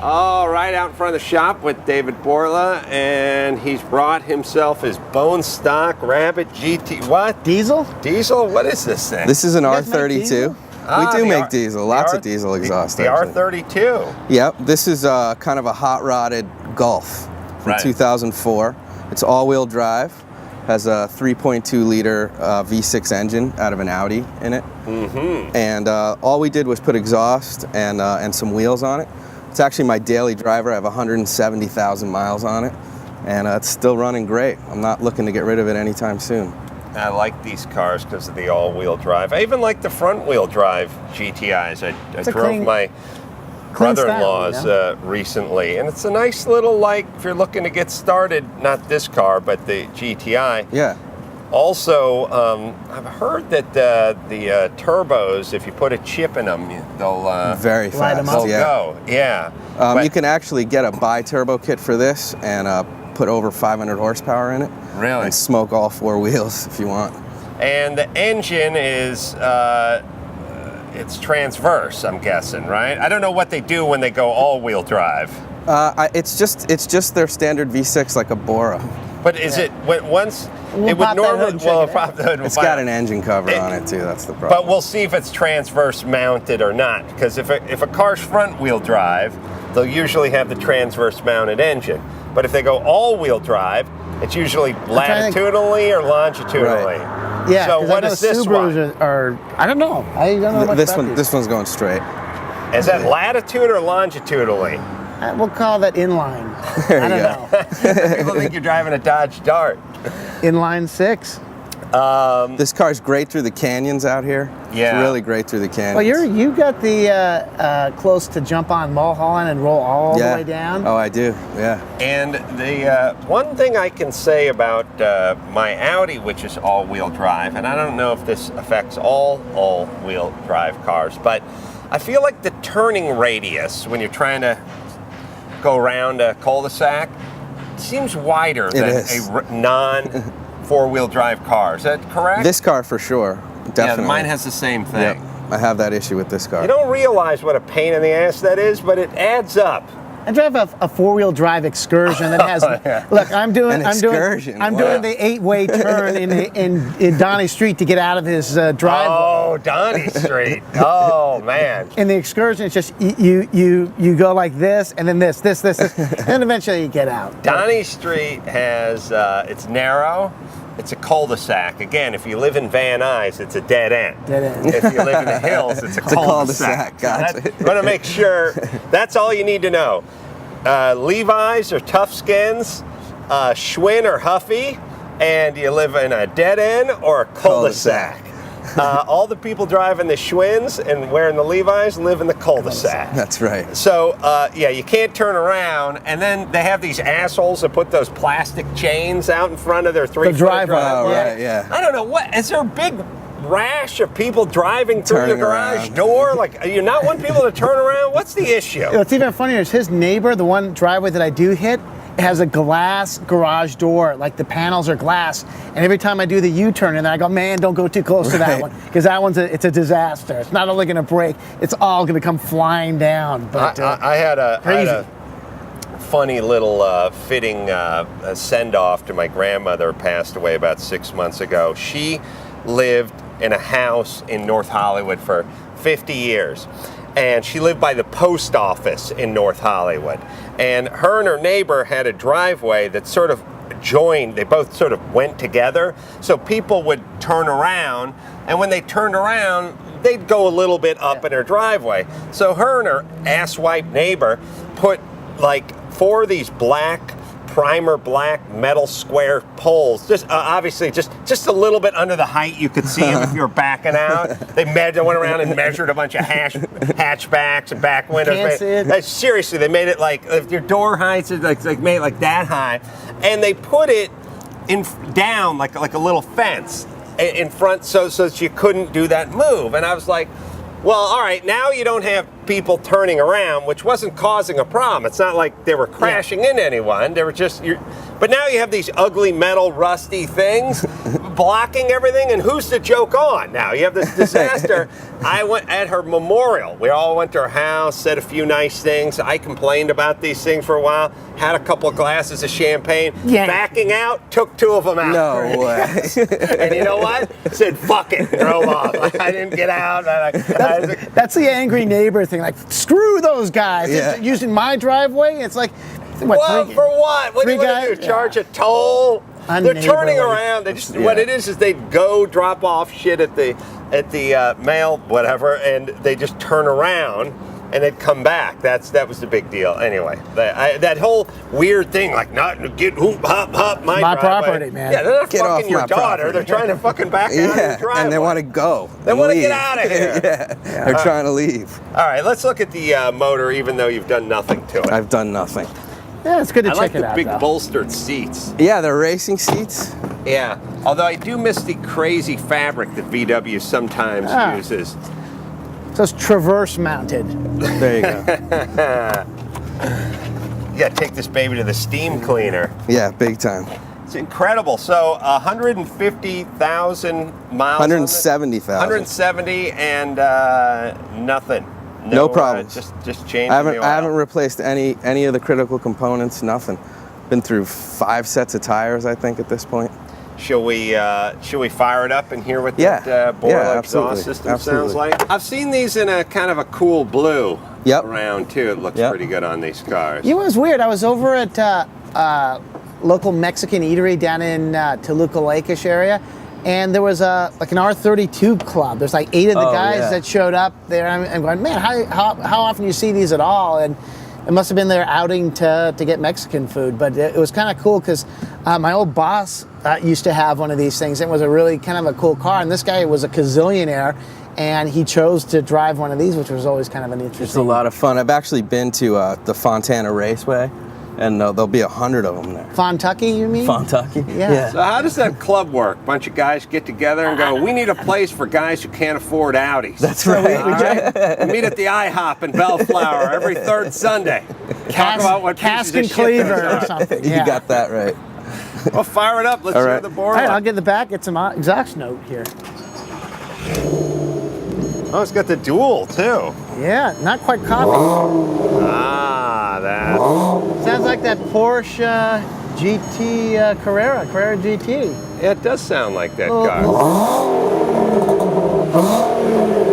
All right, out in front of the shop with David Borla, and he's brought himself his bone stock Rabbit GT. What? Diesel? Diesel? What is this thing? This is an guys make R32. diesel? We do make diesel, lots of diesel exhaust. The R32. Yep, this is kind of a hot rodded Golf from 2004. It's all-wheel drive, has a 3.2 liter V6 engine out of an Audi in it. Mm-hmm. And all we did was put exhaust and some wheels on it. It's actually my daily driver. I have 170,000 miles on it, and it's still running great. I'm not looking to get rid of it anytime soon. I like these cars because of the all-wheel drive. I even like the front-wheel drive GTIs. I drove my brother-in-law's recently, and it's a nice little, like, if you're looking to get started, not this car, but the GTI. Yeah. Also, I've heard that the turbos, if you put a chip in them, they'll very fast. They'll go. Yeah. You can actually get a bi-turbo kit for this and put over 500 horsepower in it. Really? And smoke all four wheels if you want. And the engine is it's transverse, I'm guessing, right? I don't know what they do when they go all-wheel drive. It's just their standard V6, like a Borla. But is it once? It would normally pop the hood. It's got an engine cover on it too. That's the problem. But we'll see if it's transverse mounted or not. Because if a car's front wheel drive, they'll usually have the transverse mounted engine. But if they go all wheel drive, it's usually latitudinally or longitudinally. Right. Yeah. So what is this one? I don't know. I don't know much about this one's going straight. Is that latitude or longitudinally? We'll call that inline. I don't know. People think you're driving a Dodge Dart. Inline 6. This car's great through the canyons out here. Yeah. It's really great through the canyons. Well, you got the close to jump on Mulholland and roll all the way down. Oh, I do. Yeah. And the one thing I can say about my Audi, which is all-wheel drive, and I don't know if this affects all all-wheel drive cars, but I feel like the turning radius when you're trying to go around a cul-de-sac seems wider than a non-four-wheel drive car. Is that correct? This car for sure, definitely. Yeah, mine has the same thing. Yep. I have that issue with this car. You don't realize what a pain in the ass that is, but it adds up. I drive a four-wheel drive Excursion that has. Look, I'm doing the 8-way turn in Donny Street to get out of his driveway. Oh, Donny Street. Oh man. In the Excursion, it's just you go like this and then this, and eventually you get out. Donny Street has it's narrow. It's a cul-de-sac. Again, if you live in Van Nuys, it's a dead end. If you live in the hills, it's a cul-de-sac. Gotcha. I want to make sure that's all you need to know. Levi's or Tough Skins, Schwinn or Huffy, and you live in a dead end or a cul-de-sac. All the people driving the Schwinns and wearing the Levi's live in the cul-de-sac. That's right. So, yeah, you can't turn around, and then they have these assholes that put those plastic chains out in front of their three-foot driveway. Oh, right, yeah. I don't know, what, is there a big rash of people driving through your garage door? Like, you not want people to turn around? What's the issue? What's even funnier is his neighbor, the one driveway that I do hit, has a glass garage door, like the panels are glass, and every time I do the U-turn in there, I go, man, don't go too close to that one, because that one's it's a disaster. It's not only going to break, it's all going to come flying down. But I had a funny little fitting send-off to my grandmother who passed away about 6 months ago. She lived in a house in North Hollywood for 50 years. And she lived by the post office in North Hollywood. And her neighbor had a driveway that sort of joined, they both sort of went together. So people would turn around, and when they turned around, they'd go a little bit up in her driveway. So her and her asswipe neighbor put like 4 of these primer black metal square poles, just obviously just a little bit under the height you could see them if you were backing out. They went around and measured a bunch of hatchbacks and back windows. Seriously, they made it like if your door heights is like made it like that high, and they put it down like a little fence in front so that you couldn't do that move. And I was like, well, all right, now you don't have people turning around, which wasn't causing a problem. It's not like they were crashing into anyone. They were just. But now you have these ugly metal rusty things blocking everything, and who's the joke on now? You have this disaster. I went at her memorial. We all went to her house, said a few nice things. I complained about these things for a while, had a couple of glasses of champagne, backing out, took 2 of them out. No way. And you know what? Said, fuck it, drove off. I didn't get out. That's the angry neighbor thing. Like, screw those guys. Yeah. Using my driveway, it's like, What for what? What do you want to do? Charge a toll? They're turning around. They just what it is they go drop off shit at the mail whatever, and they just turn around and they'd come back. That was the big deal. Anyway, that whole weird thing like not get hop my property, man. Yeah, they're not Get fucking off your my daughter. property. They're trying to fucking back out of your driveway. And they want to go. They want to get out of here. They're trying to leave. All right, let's look at the motor, even though you've done nothing to it. I've done nothing. Yeah, it's good to I check like it the out. big though. bolstered seats. Yeah, they're racing seats. Yeah, although I do miss the crazy fabric that VW sometimes uses. So it's traverse mounted. There you go. You gotta take this baby to the steam cleaner. Yeah, big time. It's incredible. So 150,000 miles. 170,000. 170 and nothing. No problems. Just changing I the oil. haven't replaced any of the critical components. Nothing. Been through 5 sets of tires, I think, at this point. Shall we fire it up and hear what that Borla exhaust system sounds like? I've seen these in a kind of a cool blue around too. It looks pretty good on these cars. You know what's weird? I was over at local Mexican eatery down in Toluca Lake-ish area, and there was like an R32 club. There's like 8 of the guys that showed up there. I'm going, man, how often do you see these at all? And it must have been their outing to get Mexican food, but it was kind of cool because my old boss used to have one of these things. It was a really kind of a cool car, and this guy was a gazillionaire, and he chose to drive one of these, which was always kind of an interesting. It's a lot of fun. I've actually been to the Fontana Raceway, and there'll be 100 of them there. Fontucky, you mean? Fontucky? Yeah. So how does that club work? A bunch of guys get together and go, we need a place for guys who can't afford Audis. That's right. All right? We meet at the IHOP in Bellflower every 3rd Sunday. Talk about what Cask pieces and of shit Cleaver those or are. something. You got that right. Well, fire it up. Let's hear the Borla. All right, I'll get in the back, get some exhaust note here. Oh, it's got the dual, too. Yeah, not quite coffee. Ah, that. Sounds like that Porsche GT Carrera GT. Yeah, it does sound like that Oh, car.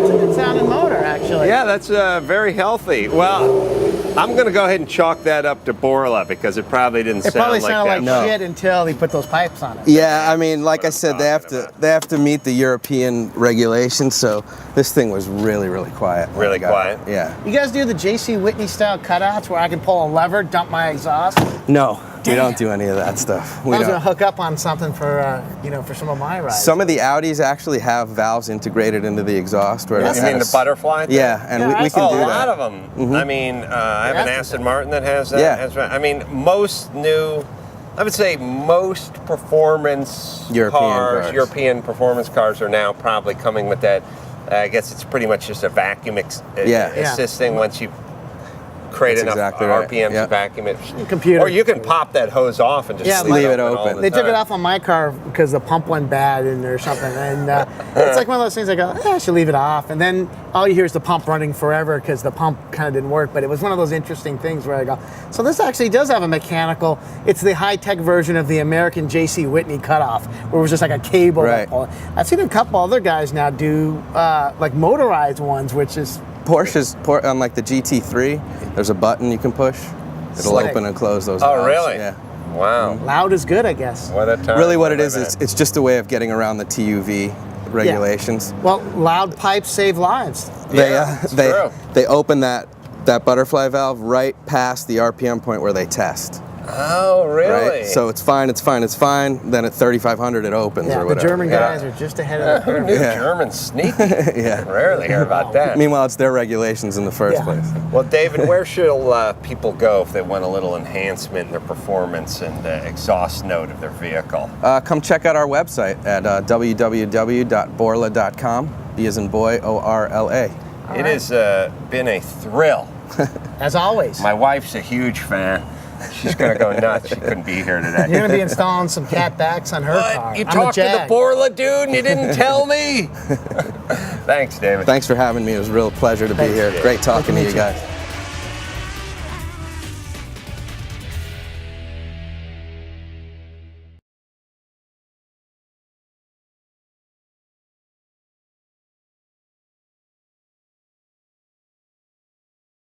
It's a good sounding motor, actually. Yeah, that's very healthy. Well, I'm going to go ahead and chalk that up to Borla because it probably didn't It sound probably like sounded that. like shit until he put those pipes on it. Yeah, I mean, like What I I'm said, they talking have to meet the European regulations, so this thing was really, really quiet. when Really I got quiet? it. Yeah. You guys do the J.C. Whitney style cutouts where I can pull a lever, dump my exhaust? No, we don't do any of that stuff. We I was don't. going to hook up on something for for some of my rides. Some of the Audis actually have valves integrated into the most. Where You it mean the has- butterfly thing? Yeah, and Yeah, we can do a that. lot of them. I mean, I have an That's Aston Martin that has that. Yeah. I mean, most new, I would say most performance European European performance cars are now probably coming with that. I guess it's pretty much just a vacuum assisting once you create That's enough exactly right. RPMs Yeah. to vacuum it. Computer. Or you can pop that hose off and just leave it all open. the They took it time. off on my car because the pump went bad or something, and it's like one of those things I go, I should leave it off, and then all you hear is the pump running forever because the pump kind of didn't work. But it was one of those interesting things where I go, so this actually does have a mechanical. It's the high-tech version of the American J.C. Whitney cutoff, where it was just like a cable. Right. I've seen a couple other guys now do like motorized ones, which is Porsche's on like the GT3. There's a button you can push. It'll Slick. open and close those. Oh, valves. really? Yeah. Wow. loud is good, I guess. What a time. Really, what it to is, live in. it's just a way of getting around the TUV regulations. Well, loud pipes save lives. Yeah, it's true. They open that butterfly valve right past the RPM point where they test. Oh, really? Right? So it's fine. Then at 3,500 it opens Yeah, or the whatever. German guys are just ahead of the Who curve. knew Yeah. German's sneaky? Yeah. Rarely hear about that. Meanwhile, it's their regulations in the first Yeah. place. Well, David, where should people go if they want a little enhancement in their performance and exhaust note of their vehicle? Come check out our website at www.borla.com. B as in boy, ORLA. It has been a thrill. As always. My wife's a huge fan. She's going to go nuts. She couldn't be here today. You're going to be installing some cat backs on her car. You talked to the Borla dude and you didn't tell me? Thanks, David. Thanks for having me. It was a real pleasure to be here. David. Great talking to you guys.